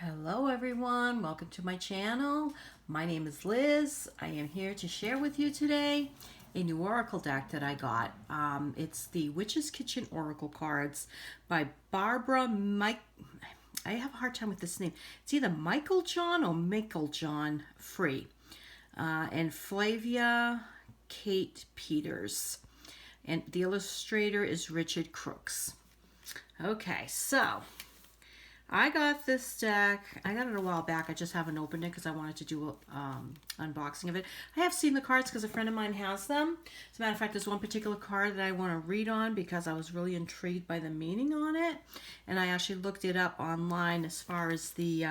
Hello everyone, welcome to my channel. My name is Liz. I am here to share with you today a new oracle deck that I got. It's the Witch's Kitchen Oracle cards by Barbara Mike. I have a hard time with this name. It's either Meiklejohn or Meiklejohn-Free. And Flavia Kate Peters. And the illustrator is Richard Crooks. Okay, so I got this deck. I got it a while back. I just haven't opened it because I wanted to do an unboxing of it. I have seen the cards because a friend of mine has them. As a matter of fact, there's one particular card that I want to read on because I was really intrigued by the meaning on it. And I actually looked it up online as far as the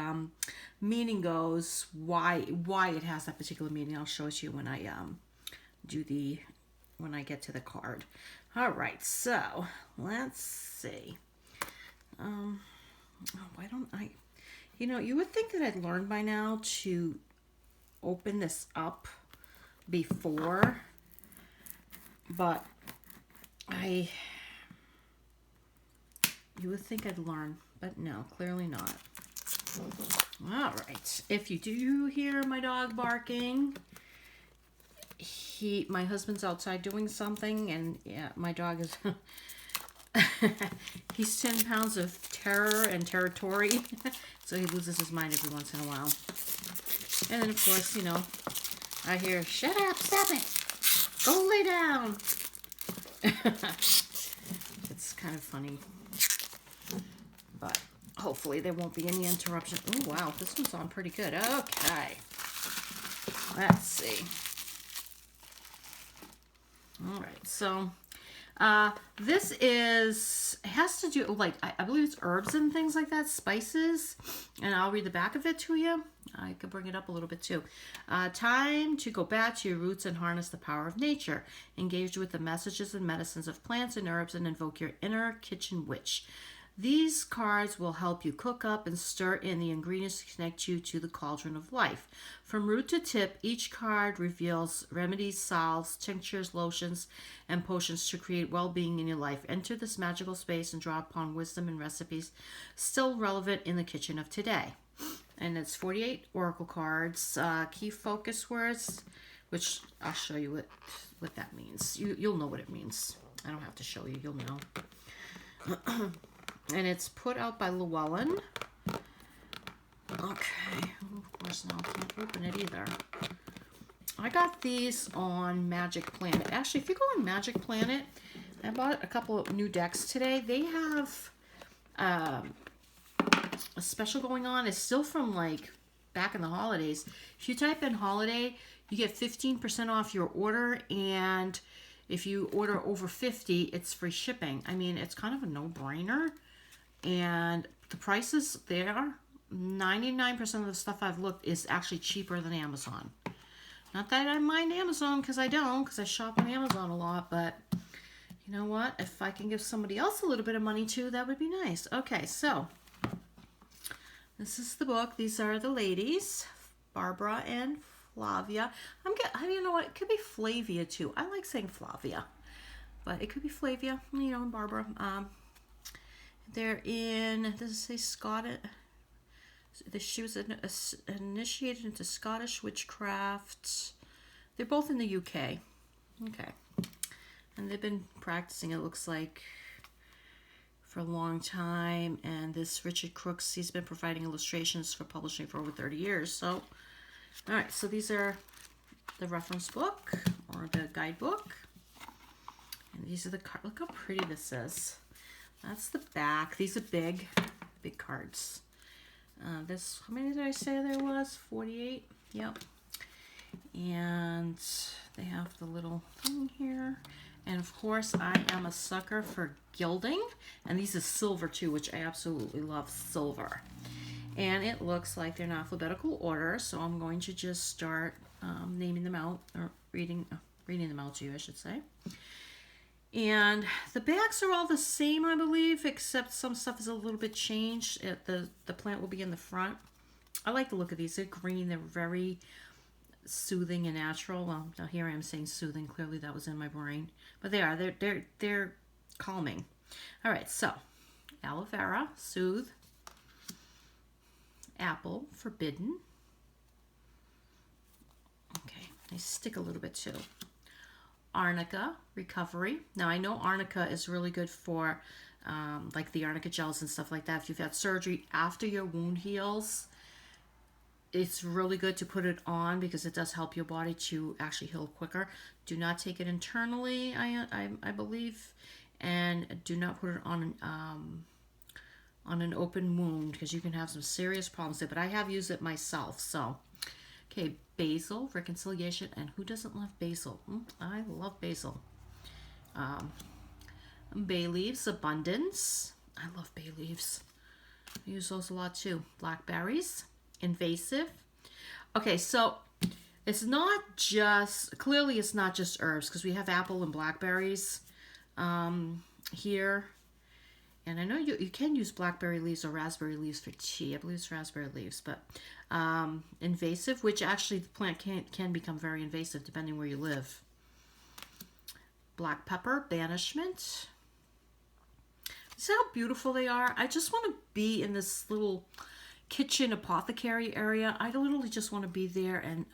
meaning goes, why it has that particular meaning. I'll show it to you when I when I get to the card. All right, so let's see. Why don't I, you would think that I'd learned by now to open this up before, but you would think I'd learn, but no, clearly not. All right, if you do hear my dog barking, my husband's outside doing something, and yeah, my dog is he's 10 pounds of terror and territory, so he loses his mind every once in a while. And then, of course, I hear, "Shut up, stop it, go lay down." It's kind of funny, but hopefully there won't be any interruption. Oh, wow, this one's on pretty good. Okay, let's see. All right, so this has to do, like, I believe it's herbs and things like that, spices, and I'll read the back of it to you. I could bring it up a little bit too. Time to go back to your roots and harness the power of nature. Engage with the messages and medicines of plants and herbs and invoke your inner kitchen witch. These cards will help you cook up and stir in the ingredients to connect you to the cauldron of life. From root to tip, each card reveals remedies, salves, tinctures, lotions, and potions to create well-being in your life. Enter this magical space and draw upon wisdom and recipes still relevant in the kitchen of today. And it's 48 oracle cards, key focus words, which I'll show you what that means. You'll know what it means. I don't have to show you. You'll know. And it's put out by Llewellyn. Okay. Of course, now I can't open it either. I got these on Magic Planet. Actually, if you go on Magic Planet, I bought a couple of new decks today. They have a special going on. It's still from, like, back in the holidays. If you type in holiday, you get 15% off your order, and if you order over 50, it's free shipping. I mean, it's kind of a no-brainer. And the prices there, 99% of the stuff I've looked is actually cheaper than Amazon. Not that I mind Amazon, because I don't, because I shop on Amazon a lot, but you know what? If I can give somebody else a little bit of money too, that would be nice. Okay, so this is the book. These are the ladies, Barbara and Flavia. You know what? It could be Flavia too. I like saying Flavia, but it could be Flavia, and Barbara. They're in, does it say Scottish? She was initiated into Scottish witchcraft. They're both in the UK. Okay. And they've been practicing, it looks like, for a long time. And this Richard Crooks, he's been providing illustrations for publishing for over 30 years. So, all right. So these are the reference book or the guidebook. And these are the cards. Look how pretty this is. That's the back. These are big cards. How many did I say there was? 48? Yep. And they have the little thing here. And of course, I am a sucker for gilding. And these are silver too, which I absolutely love silver. And it looks like they're in alphabetical order. So I'm going to just start naming them out, or reading them out to you, I should say. And the backs are all the same, I believe, except some stuff is a little bit changed. The plant will be in the front. I like the look of these. They're green. They're very soothing and natural. Well, now here I am saying soothing. Clearly that was in my brain. But they are. They're calming. All right, so aloe vera, soothe. Apple, forbidden. Okay, they stick a little bit too. Arnica, recovery. Now I know arnica is really good for like the arnica gels and stuff like that. If you've had surgery after your wound heals, it's really good to put it on because it does help your body to actually heal quicker. Do not take it internally, I believe, and do not put it on an open wound because you can have some serious problems there. But I have used it myself, so. Okay, Basil Reconciliation, and who doesn't love basil? I love basil. Bay leaves, abundance. I love bay leaves. I use those a lot too. Blackberries, invasive. Okay, so it's not just, clearly it's not just herbs because we have apple and blackberries here. And I know you can use blackberry leaves or raspberry leaves for tea. I believe it's raspberry leaves, but invasive, which actually the plant can become very invasive depending where you live. Black pepper, banishment. See how beautiful they are? I just want to be in this little kitchen apothecary area. I literally just want to be there and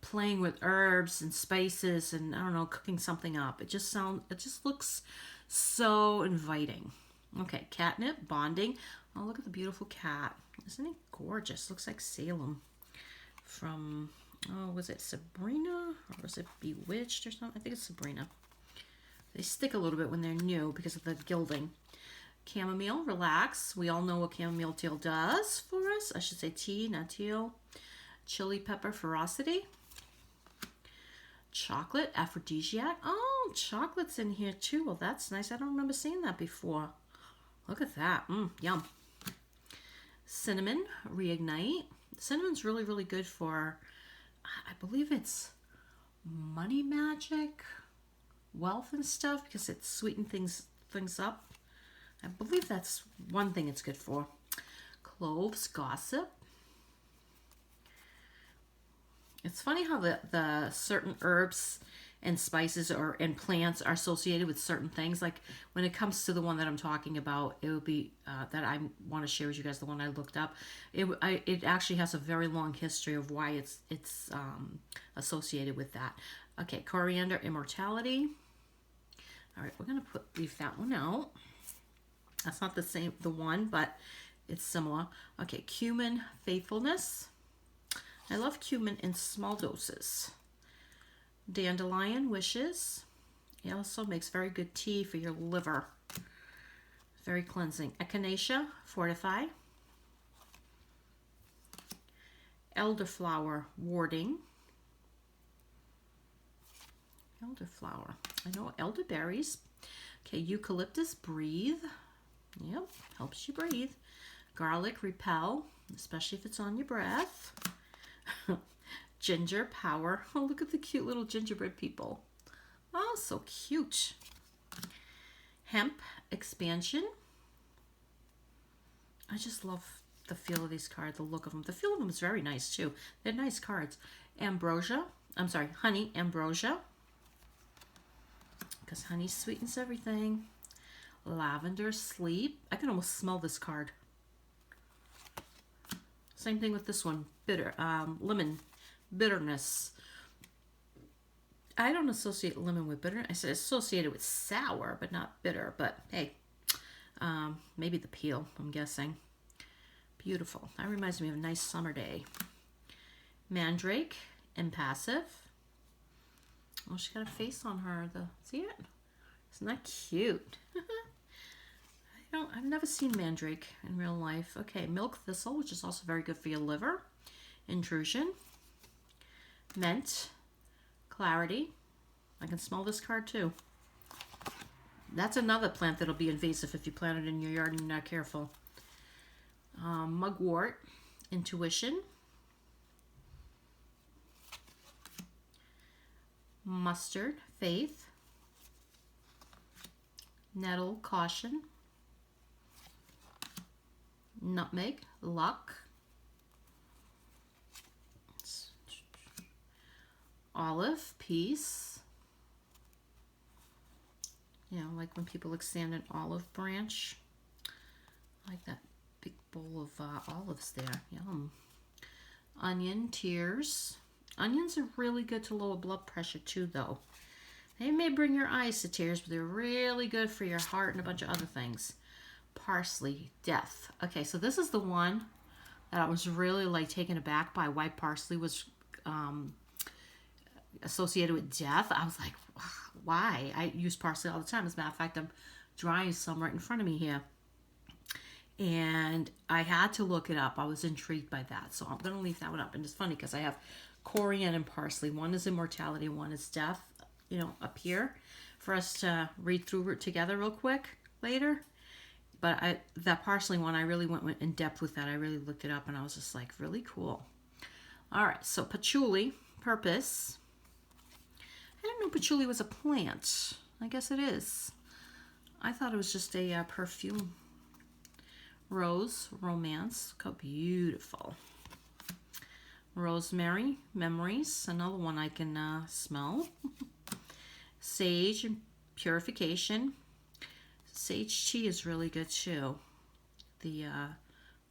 playing with herbs and spices and I don't know, cooking something up. It just looks so inviting. Okay, catnip, bonding. Oh, look at the beautiful cat. Isn't he gorgeous? Looks like Salem from, oh, was it Sabrina? Or was it Bewitched or something? I think it's Sabrina. They stick a little bit when they're new because of the gilding. Chamomile, relax. We all know what chamomile teal does for us. I should say tea, not teal. Chili pepper, ferocity. Chocolate, aphrodisiac. Oh, chocolate's in here too. Well, that's nice. I don't remember seeing that before. Look at that. Yum. Cinnamon, reignite. Cinnamon's really, really good for, I believe it's money magic, wealth and stuff, because it sweetens things up. I believe that's one thing it's good for. Cloves, gossip. It's funny how the certain herbs and spices and plants are associated with certain things. Like when it comes to the one that I'm talking about, it would be that I want to share with you guys, the one I looked up. It actually has a very long history of why it's associated with that. Okay, coriander, immortality. All right, we're gonna leave that one out. That's not the one, but it's similar. Okay, cumin, faithfulness. I love cumin in small doses. Dandelion, wishes. It also makes very good tea for your liver. Very cleansing. Echinacea, fortify. Elderflower, warding. Elderflower. I know elderberries. Okay, eucalyptus, breathe. Yep, helps you breathe. Garlic, repel, especially if it's on your breath. Ginger, power. Oh, look at the cute little gingerbread people. Oh, so cute. Hemp, expansion. I just love the feel of these cards, the look of them. The feel of them is very nice too. They're nice cards. Ambrosia. I'm sorry, honey, ambrosia. Because honey sweetens everything. Lavender, sleep. I can almost smell this card. Same thing with this one. Bitter, lemon, bitterness. I don't associate lemon with bitterness. I associate it with sour, but not bitter. But hey, maybe the peel, I'm guessing. Beautiful. That reminds me of a nice summer day. Mandrake, impassive. Oh, she got a face on her. See it? Isn't that cute? I've never seen mandrake in real life. Okay, milk thistle, which is also very good for your liver. Intrusion. Mint. Clarity. I can smell this card too. That's another plant that'll be invasive if you plant it in your yard and you're not careful. Mugwort. Intuition. Mustard. Faith. Nettle. Caution. Nutmeg, luck. Olive, peace. You know, like when people extend an olive branch. I like that Big bowl of olives there. Yum. Onion tears. Onions are really good to lower blood pressure too, though. They may bring your eyes to tears, but they're really good for your heart and a bunch of other things. Parsley, death. Okay, so this is the one that I was really like taken aback by why parsley was associated with death. I was like, why? I use parsley all the time. As a matter of fact, I'm drying some right in front of me here. And I had to look it up. I was intrigued by that. So I'm going to leave that one up. And it's funny because I have coriander and parsley. One is immortality, one is death, you know, up here for us to read through it together real quick later. But that parsley one, I really went in depth with that. I really looked it up and I was just like, really cool. All right, so patchouli, purpose. I didn't know patchouli was a plant. I guess it is. I thought it was just a perfume. Rose, romance. Look how beautiful. Rosemary, memories. Another one I can smell. Sage, purification. Sage tea is really good too. The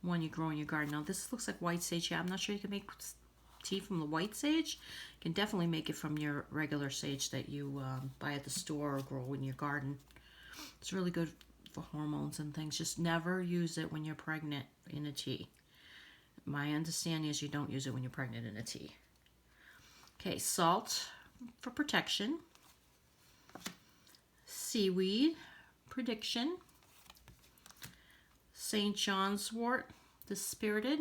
one you grow in your garden. Now this looks like white sage. Yeah, I'm not sure you can make tea from the white sage. You can definitely make it from your regular sage that you buy at the store or grow in your garden. It's really good for hormones and things. Just never use it when you're pregnant in a tea. My understanding is you don't use it when you're pregnant in a tea. Okay, salt for protection. Seaweed, prediction. St. John's wort, dispirited.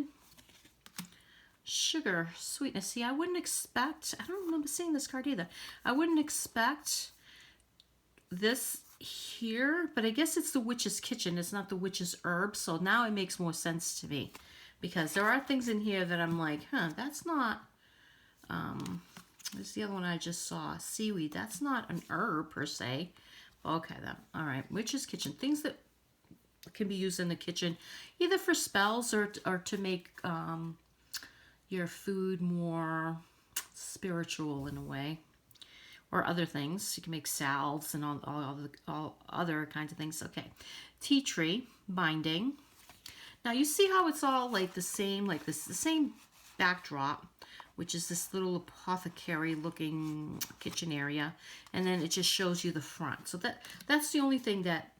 Sugar, sweetness. See, I wouldn't expect, I don't remember seeing this card either. I wouldn't expect this here, but I guess it's the witch's kitchen. It's not the witch's herb. So now it makes more sense to me because there are things in here that I'm like, that's not, this is the other one I just saw. Seaweed. That's not an herb per se. Okay, then. All right. Witch's kitchen. Things that can be used in the kitchen either for spells or to make your food more spiritual in a way. Or other things. You can make salves and all other kinds of things. Okay. Tea tree, binding. Now you see how it's all like the same, like this, the same backdrop, which is this little apothecary looking kitchen area. And then it just shows you the front. So that's the only thing that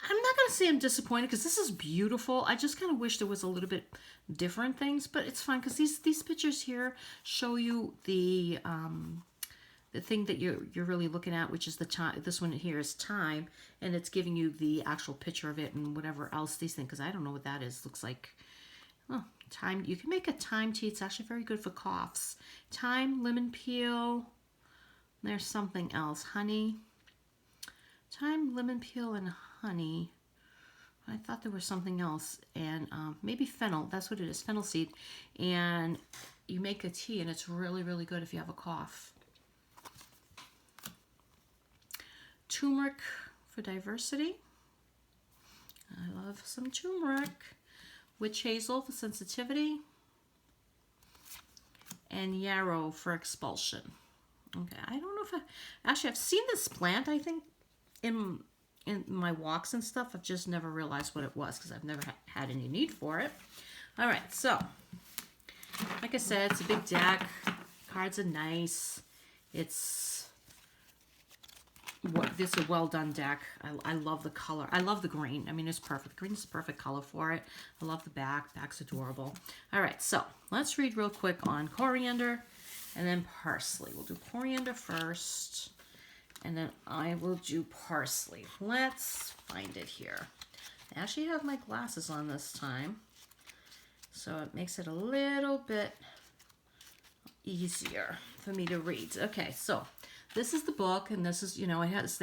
I'm not going to say I'm disappointed because this is beautiful. I just kind of wish there was a little bit different things, but it's fine because these pictures here show you the thing that you're really looking at, which is the time. This one here is time, and it's giving you the actual picture of it and whatever else these things, because I don't know what that is. Looks like, oh, thyme. You can make a thyme tea. It's actually very good for coughs. Thyme, lemon peel. There's something else. Honey. Thyme, lemon peel, and honey. I thought there was something else. And maybe fennel. That's what it is. Fennel seed. And you make a tea, and it's really, really good if you have a cough. Turmeric for diversity. I love some turmeric. Witch hazel for sensitivity. And yarrow for expulsion. Okay, I don't know if actually I've seen this plant, I think, in my walks and stuff. I've just never realized what it was because I've never had any need for it. All right, so like I said, it's a big deck. Cards are nice. It's a well done deck. I love the color. I love the green. I mean, it's perfect. Green is the perfect color for it. I love the back. Back's adorable. All right, so let's read real quick on coriander and then parsley. We'll do coriander first, and then I will do parsley. Let's find it here. I actually have my glasses on this time, so it makes it a little bit easier for me to read. Okay, so this is the book, and this is, you know, it has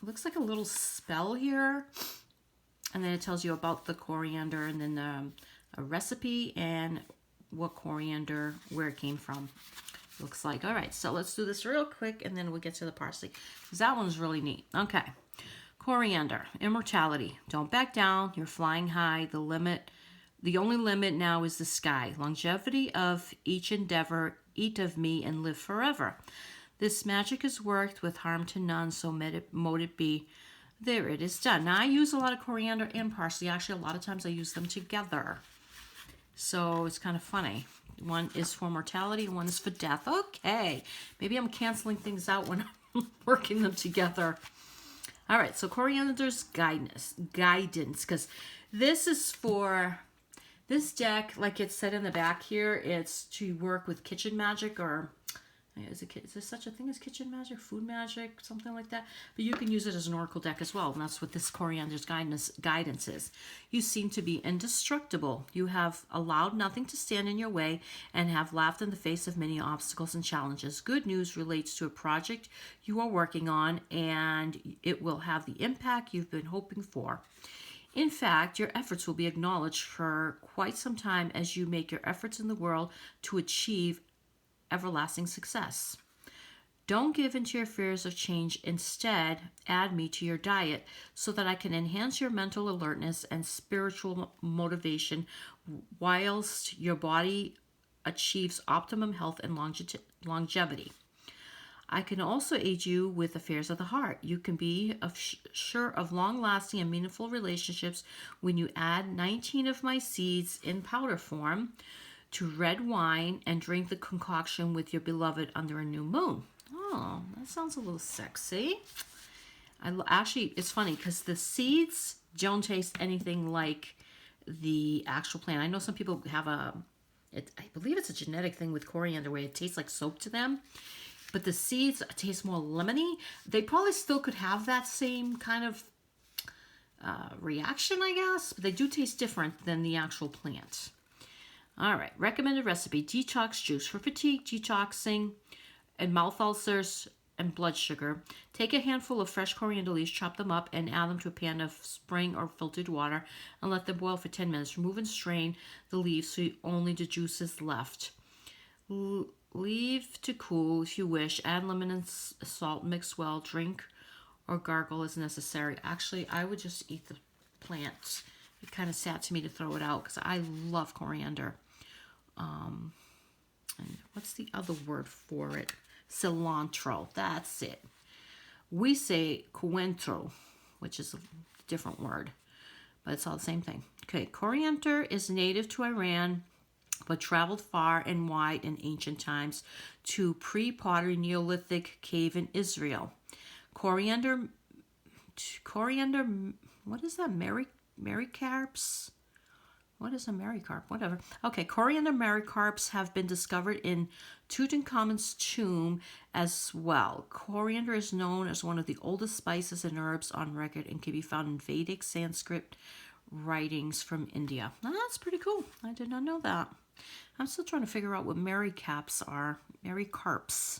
looks like a little spell here, and then it tells you about the coriander, and then a recipe and what coriander, where it came from. Looks like. All right, so let's do this real quick, and then we'll get to the parsley, because that one's really neat. Okay, coriander, immortality. Don't back down. You're flying high. The only limit now is the sky. Longevity of each endeavor. Eat of me and live forever. This magic is worked with harm to none, so mote it be. There it is done. Now I use a lot of coriander and parsley. Actually, a lot of times I use them together. So it's kind of funny. One is for mortality and one is for death. Okay, maybe I'm canceling things out when I'm working them together. All right, so coriander's guidance, because this is for this deck, like it said in the back here, it's to work with kitchen magic, or is there such a thing as kitchen magic, food magic, something like that? But you can use it as an oracle deck as well, and that's what this coriander's guidance is. You seem to be indestructible. You have allowed nothing to stand in your way and have laughed in the face of many obstacles and challenges. Good news relates to a project you are working on, and it will have the impact you've been hoping for. In fact, your efforts will be acknowledged for quite some time as you make your efforts in the world to achieve everlasting success. Don't give in to your fears of change. Instead, add me to your diet so that I can enhance your mental alertness and spiritual motivation whilst your body achieves optimum health and longevity. I can also aid you with affairs of the heart. You can be sure of long-lasting and meaningful relationships when you add 19 of my seeds in powder form to red wine and drink the concoction with your beloved under a new moon. Oh, that sounds a little sexy. Actually, it's funny because the seeds don't taste anything like the actual plant. I know some people have I believe it's a genetic thing with coriander where it tastes like soap to them. But the seeds taste more lemony. They probably still could have that same kind of reaction, I guess. But they do taste different than the actual plant. All right, recommended recipe: detox juice for fatigue, detoxing, and mouth ulcers and blood sugar. Take a handful of fresh coriander leaves, chop them up, and add them to a pan of spring or filtered water, and let them boil for 10 minutes. Remove and strain the leaves so only the juice is left. Leave to cool if you wish. Add lemon and salt. Mix well. Drink or gargle as necessary. Actually, I would just eat the plant. It kind of sad to me to throw it out because I love coriander. And what's the other word for it? Cilantro. That's it. We say coentro, which is a different word, but it's all the same thing. Okay, coriander is native to Iran, but traveled far and wide in ancient times to pre-pottery Neolithic cave in Israel. Coriander, what is that? Maricarps? What is a maricarp? Whatever. Okay, coriander maricarps have been discovered in Tutankhamun's tomb as well. Coriander is known as one of the oldest spices and herbs on record and can be found in Vedic Sanskrit writings from India. Now, that's pretty cool. I did not know that. I'm still trying to figure out what maricaps are. Maricarps.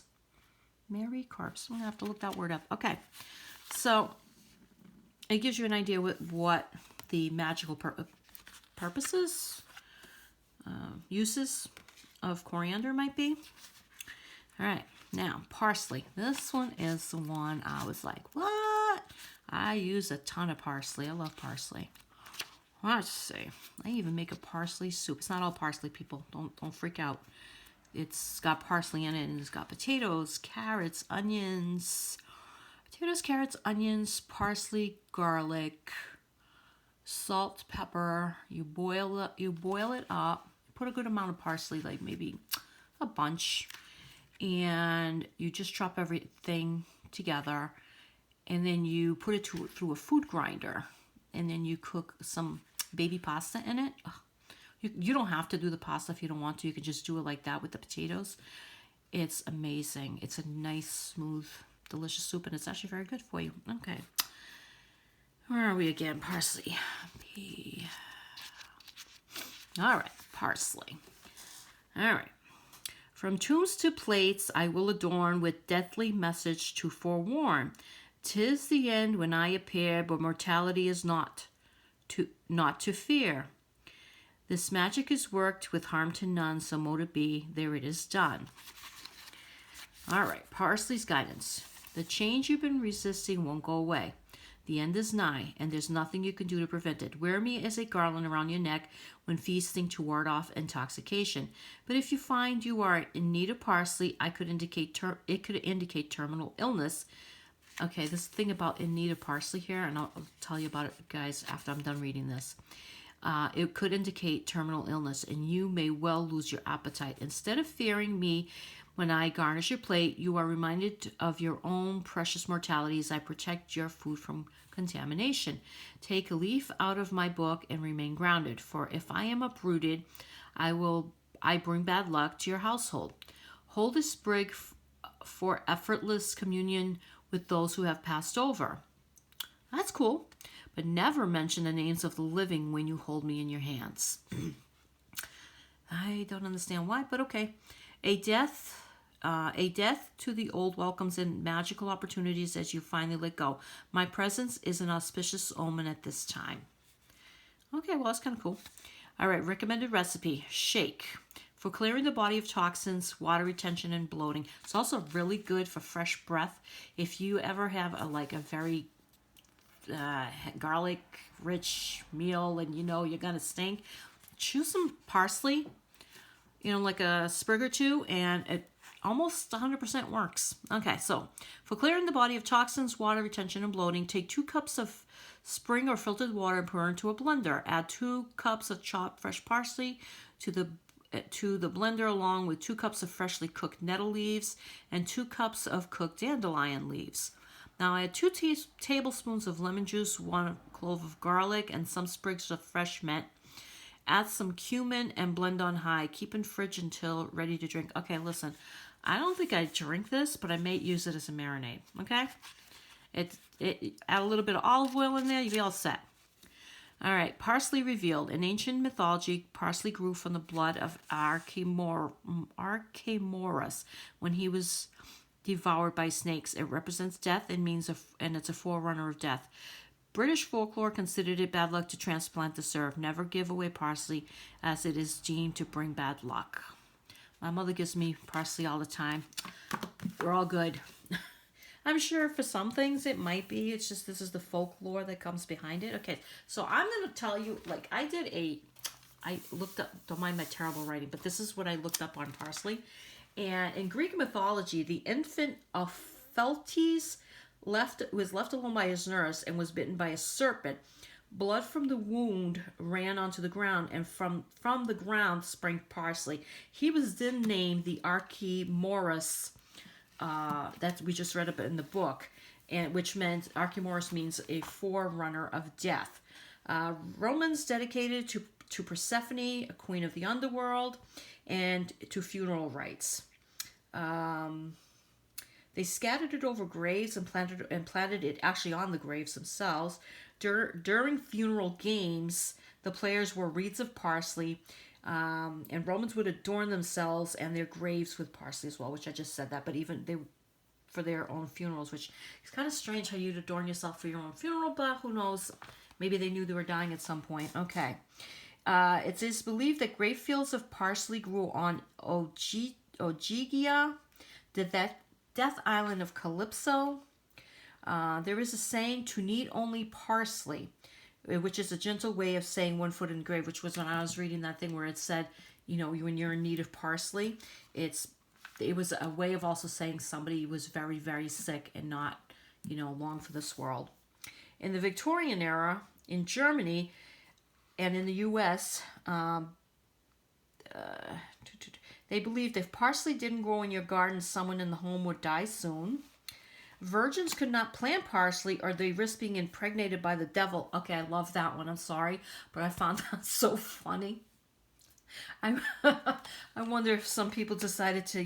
Maricarps. I'm going to have to look that word up. Okay. So, it gives you an idea what the magical purposes, uses of coriander might be. All right. Now, parsley. This one is the one I was like, what? I use a ton of parsley. I love parsley. Let's see. I even make a parsley soup. It's not all parsley, people. Don't freak out. It's got parsley in it, and it's got potatoes, carrots, onions. Potatoes, carrots, onions, parsley, garlic, salt, pepper. You boil it up. Put a good amount of parsley, like maybe a bunch, and you just chop everything together, and then you put it through a food grinder, and then you cook some baby pasta in it. You don't have to do the pasta if you don't want to. You can just do it like that with the potatoes. It's amazing. It's a nice, smooth, delicious soup, and it's actually very good for you. Okay. Where are we again? Parsley. All right, parsley. All right. From tombs to plates, I will adorn with deathly message to forewarn. 'Tis the end when I appear, but mortality is not to fear. This magic is worked with harm to none, so mote it be. There it is done. All right, parsley's guidance. The change you've been resisting won't go away. The end is nigh, and there's nothing you can do to prevent it. Wear me as a garland around your neck when feasting to ward off intoxication. But if you find you are in need of parsley, it could indicate terminal illness. Okay, this thing about in need of parsley here, and I'll tell you about it, guys, after I'm done reading this. It could indicate terminal illness, and you may well lose your appetite. Instead of fearing me when I garnish your plate, you are reminded of your own precious mortality as I protect your food from contamination. Take a leaf out of my book and remain grounded, for if I am uprooted, I bring bad luck to your household. Hold a sprig for effortless communion with those who have passed over. That's cool. But never mention the names of the living when you hold me in your hands. I don't understand why, but okay. A death to the old welcomes in magical opportunities as you finally let go. My presence is an auspicious omen at this time. Okay, well, that's kind of cool. All right, recommended recipe, shake. For clearing the body of toxins, water retention, and bloating. It's also really good for fresh breath. If you ever have a very garlic rich meal and you're gonna stink, choose some parsley, like a sprig or two, and it almost 100% works. Okay, so for clearing the body of toxins, water retention, and bloating, take 2 cups of spring or filtered water and pour into a blender. Add 2 cups of chopped fresh parsley to the blender, along with 2 cups of freshly cooked nettle leaves and 2 cups of cooked dandelion leaves. Now add 2 tablespoons of lemon juice, 1 clove of garlic, and some sprigs of fresh mint. Add some cumin and blend on high. Keep in fridge until ready to drink. Okay, listen, I don't think I drink this, but I may use it as a marinade. Okay, add a little bit of olive oil in there. You'll be all set. All right, Parsley Revealed. In ancient mythology, parsley grew from the blood of Archemorus when he was devoured by snakes. It represents death and it's a forerunner of death. British folklore considered it bad luck to transplant the herb. Never give away parsley, as it is deemed to bring bad luck. My mother gives me parsley all the time. We're all good. I'm sure for some things it might be. It's just this is the folklore that comes behind it. Okay, so I'm going to tell you, I looked up, don't mind my terrible writing, but this is what I looked up on parsley. And in Greek mythology, the infant Opheltes was left alone by his nurse and was bitten by a serpent. Blood from the wound ran onto the ground, and from the ground sprang parsley. He was then named the Archemorus, that we just read about in the book, and which meant Archemorus means a forerunner of death. Romans dedicated to Persephone, a queen of the underworld, and to funeral rites. They scattered it over graves and planted it actually on the graves themselves. During funeral games, the players wore wreaths of parsley, and Romans would adorn themselves and their graves with parsley as well, which I just said that, but even they for their own funerals, which is kind of strange how you'd adorn yourself for your own funeral, but who knows? Maybe they knew they were dying at some point. Okay. It is believed that great fields of parsley grew on Ogygia, the death island of Calypso. There is a saying, to need only parsley, which is a gentle way of saying 1 foot in the grave, which was when I was reading that thing where it said, when you're in need of parsley, it was a way of also saying somebody was very, very sick and not, long for this world. In the Victorian era, in Germany, and in the U.S., they believed if parsley didn't grow in your garden, someone in the home would die soon. Virgins could not plant parsley or they risk being impregnated by the devil. Okay, I love that one. I'm sorry, but I found that so funny. I wonder if some people decided to,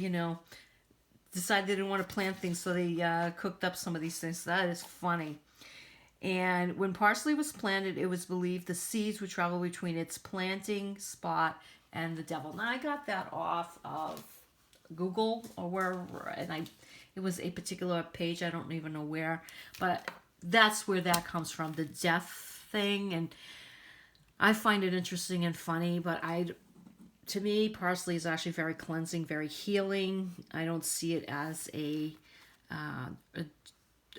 decide they didn't want to plant things, so they cooked up some of these things. That is funny. And when parsley was planted, it was believed the seeds would travel between its planting spot and the devil. Now, I got that off of Google or wherever, and it was a particular page, I don't even know where, but that's where that comes from, the death thing, and I find it interesting and funny, but to me, parsley is actually very cleansing, very healing. I don't see it as a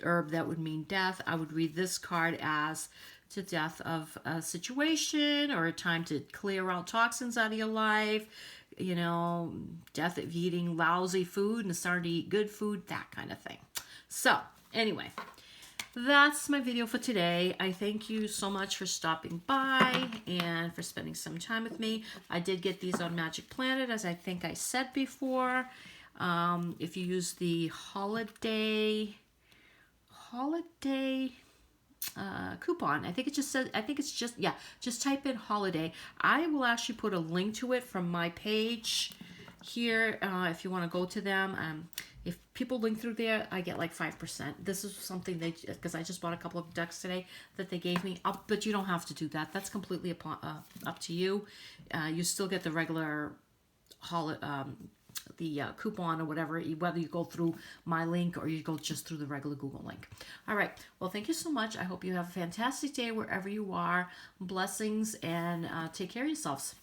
herb that would mean death. I would read this card as to death of a situation or a time to clear out toxins out of your life, death of eating lousy food and starting to eat good food, that kind of thing. So Anyway, that's my video for today. I thank you so much for stopping by and for spending some time with me. I did get these on Magic Planet, as I think I said before. If you use the holiday coupon, I think it just says, just type in holiday. I will actually put a link to it from my page here if you want to go to them. If people link through there, I get like 5%. This is something because I just bought a couple of decks today that they gave me, but you don't have to do that. That's completely up to you. You still get the regular coupon or whatever, whether you go through my link or you go just through the regular Google link. All right. Well, thank you so much. I hope you have a fantastic day wherever you are. Blessings, and take care of yourselves.